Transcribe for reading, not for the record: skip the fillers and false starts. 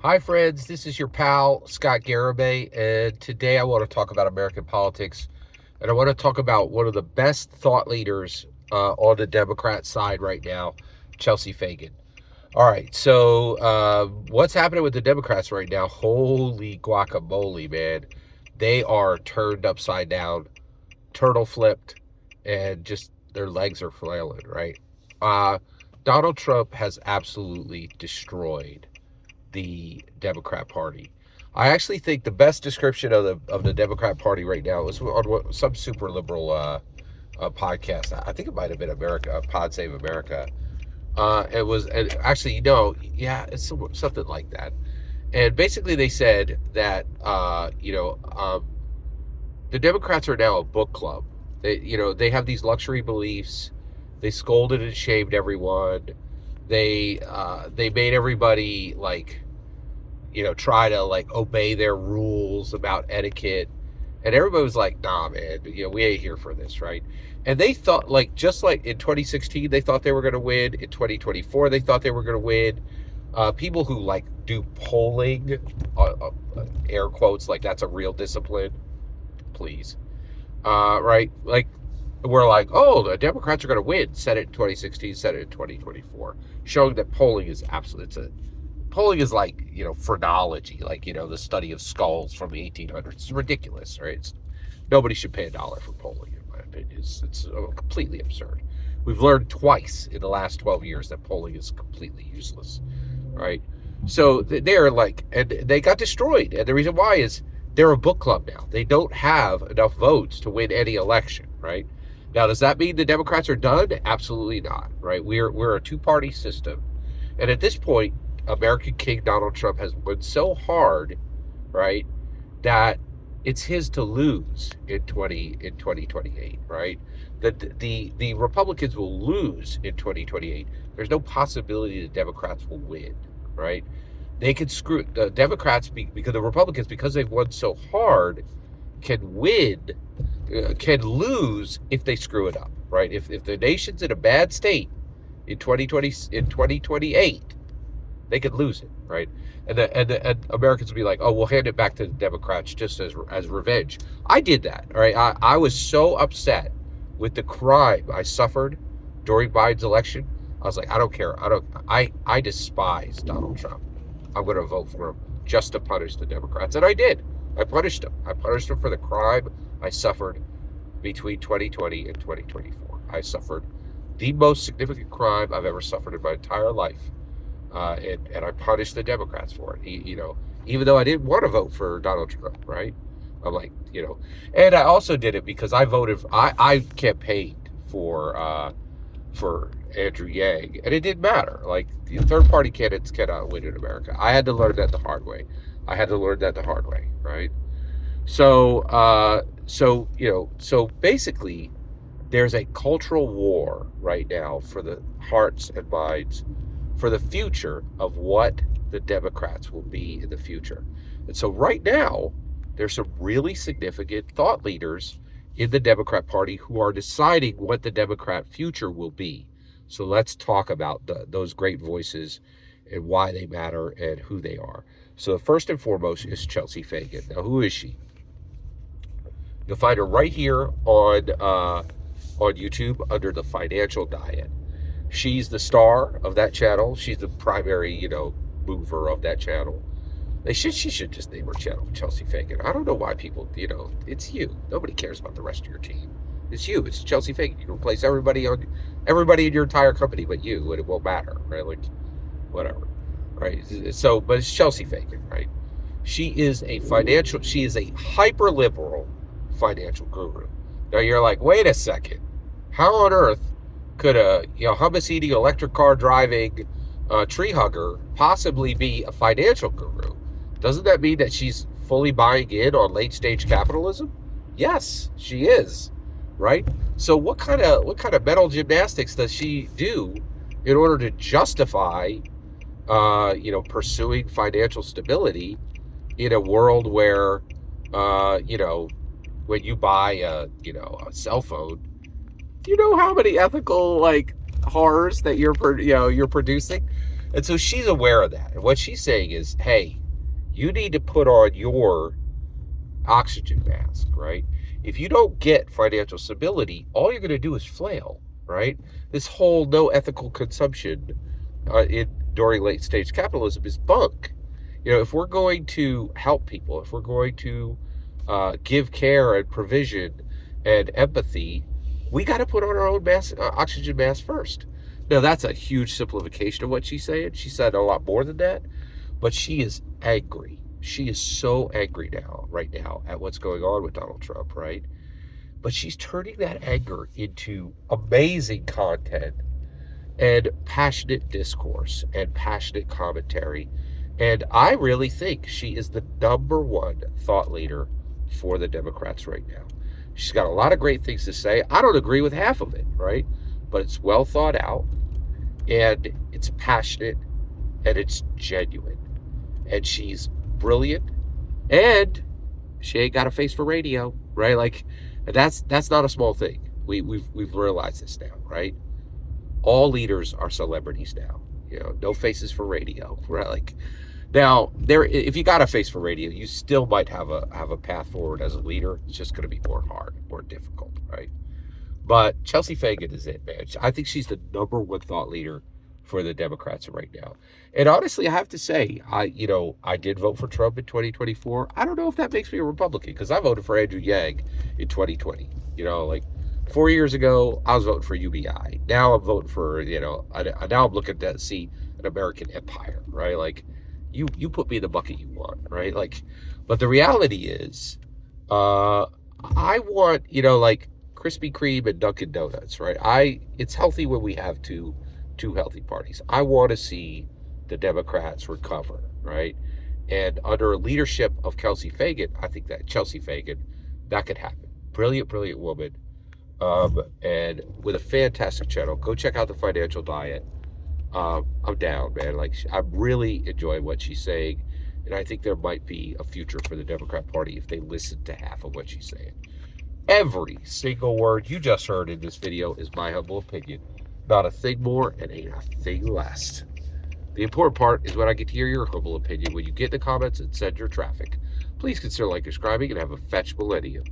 Hi, friends. This is your pal, Scott Garibay, and today I want to talk about American politics. And I want to talk about one of the best thought leaders on the Democrat side right now, Chelsea Fagan. All right, so what's happening with the Democrats right now? Holy guacamole, man. They are turned upside down, turtle flipped, and just their legs are flailing, right? Uh, Donald Trump has absolutely destroyed the Democrat Party. I actually think the best description of the Democrat Party right now is on some super liberal podcast. I think it might have been America Pod Save America. It was, and actually, yeah, it's something like that. And basically, they said that the Democrats are now a book club. They have these luxury beliefs. They scolded and shamed everyone. They made everybody like try to like obey their rules about etiquette. And everybody was like, nah, man, we ain't here for this, right? And they thought, like, just like in 2016, they thought they were going to win. In 2024, they thought they were going to win. People who like do polling, air quotes, like that's a real discipline, please. Right? Like, we're like, oh, the Democrats are going to win. Said it in 2016, said it in 2024, showing that polling is absolute. Polling is like, phrenology, like, the study of skulls from the 1800s. It's ridiculous, right? Nobody should pay $1 for polling, in my opinion. It's completely absurd. We've learned twice in the last 12 years that polling is completely useless, right? So they're like, and they got destroyed. And the reason why is they're a book club now. They don't have enough votes to win any election, right? Now, does that mean the Democrats are done? Absolutely not, right? We're a two-party system. And at this point, American King Donald Trump has won so hard, right, that it's his to lose in 2028, right? The Republicans will lose in 2028. There's no possibility the Democrats will win, right? They can screw the Democrats because the Republicans, because they've won so hard, can win, can lose if they screw it up, right? If the nation's in a bad state in 2028, they could lose it, right? And Americans would be like, oh, we'll hand it back to the Democrats just as revenge. I did that, all right? I was so upset with the crime I suffered during Biden's election. I was like, I don't care. I despise Donald Trump. I'm going to vote for him just to punish the Democrats. And I did. I punished him. I punished him for the crime I suffered between 2020 and 2024. I suffered the most significant crime I've ever suffered in my entire life. And I punished the Democrats for it. Even though I didn't want to vote for Donald Trump, right? I'm like, and I also did it because I voted. I campaigned for Andrew Yang, and it didn't matter. Like, the third party candidates cannot win in America. I had to learn that the hard way. Right? So basically, there's a cultural war right now for the hearts and minds for the future of what the Democrats will be in the future. And so right now, there's some really significant thought leaders in the Democrat Party who are deciding what the Democrat future will be. So let's talk about those great voices and why they matter and who they are. So first and foremost is Chelsea Fagan. Now, who is she? You'll find her right here on YouTube under the Financial Diet. She's the star of that channel. She's the primary, mover of that channel. She should just name her channel Chelsea Fagan. I don't know why people, it's you. Nobody cares about the rest of your team. It's you. It's Chelsea Fagan. You can replace everybody in your entire company but you, and it won't matter, right? Like, whatever, right? So, but it's Chelsea Fagan, right? She is a hyper liberal financial guru. Now you're like, wait a second, how on earth could a hummus eating, electric car driving, tree hugger possibly be a financial guru? Doesn't that mean that she's fully buying in on late stage capitalism? Yes, she is, right? So what kind of mental gymnastics does she do in order to justify, pursuing financial stability in a world where, when you buy a cell phone, do you know how many ethical horrors that you're producing? And so she's aware of that. And what she's saying is, hey, you need to put on your oxygen mask, right? If you don't get financial stability, all you're going to do is flail, right? This whole no ethical consumption during late stage capitalism is bunk. If we're going to help people, if we're going to give care and provision and empathy, we got to put on our own mask, oxygen mask first. Now, that's a huge simplification of what she's saying. She said a lot more than that, but she is angry. She is so angry right now, at what's going on with Donald Trump, right? But she's turning that anger into amazing content and passionate discourse and passionate commentary. And I really think she is the number one thought leader for the Democrats right now. She's got a lot of great things to say. I don't agree with half of it, right? But it's well thought out, and it's passionate, and it's genuine. And she's brilliant, and she ain't got a face for radio, right? Like, that's not a small thing. We've realized this now, right? All leaders are celebrities now. No faces for radio, right? Like, now, if you got a face for radio, you still might have a path forward as a leader. It's just going to be more hard, more difficult, right? But Chelsea Fagan is it, man. I think she's the number one thought leader for the Democrats right now. And honestly, I have to say, I did vote for Trump in 2024. I don't know if that makes me a Republican, because I voted for Andrew Yang in 2020. Like 4 years ago, I was voting for UBI. Now I'm voting for, now I'm looking to see an American empire, right? Like, you put me in the bucket you want, right? Like, but the reality is, I want, like Krispy Kreme and Dunkin' Donuts, right? It's healthy when we have two healthy parties. I want to see the Democrats recover, right? And under leadership of Chelsea Fagan, I think that Chelsea Fagan, that could happen. Brilliant woman. And with a fantastic channel. Go check out the Financial Diet. I'm down, man. Like, I'm really enjoying what she's saying. And I think there might be a future for the Democrat Party if they listen to half of what she's saying. Every single word you just heard in this video is my humble opinion. Not a thing more and ain't a thing less. The important part is when I get to hear your humble opinion when you get in the comments and send your traffic. Please consider subscribing and have a fetch millennium.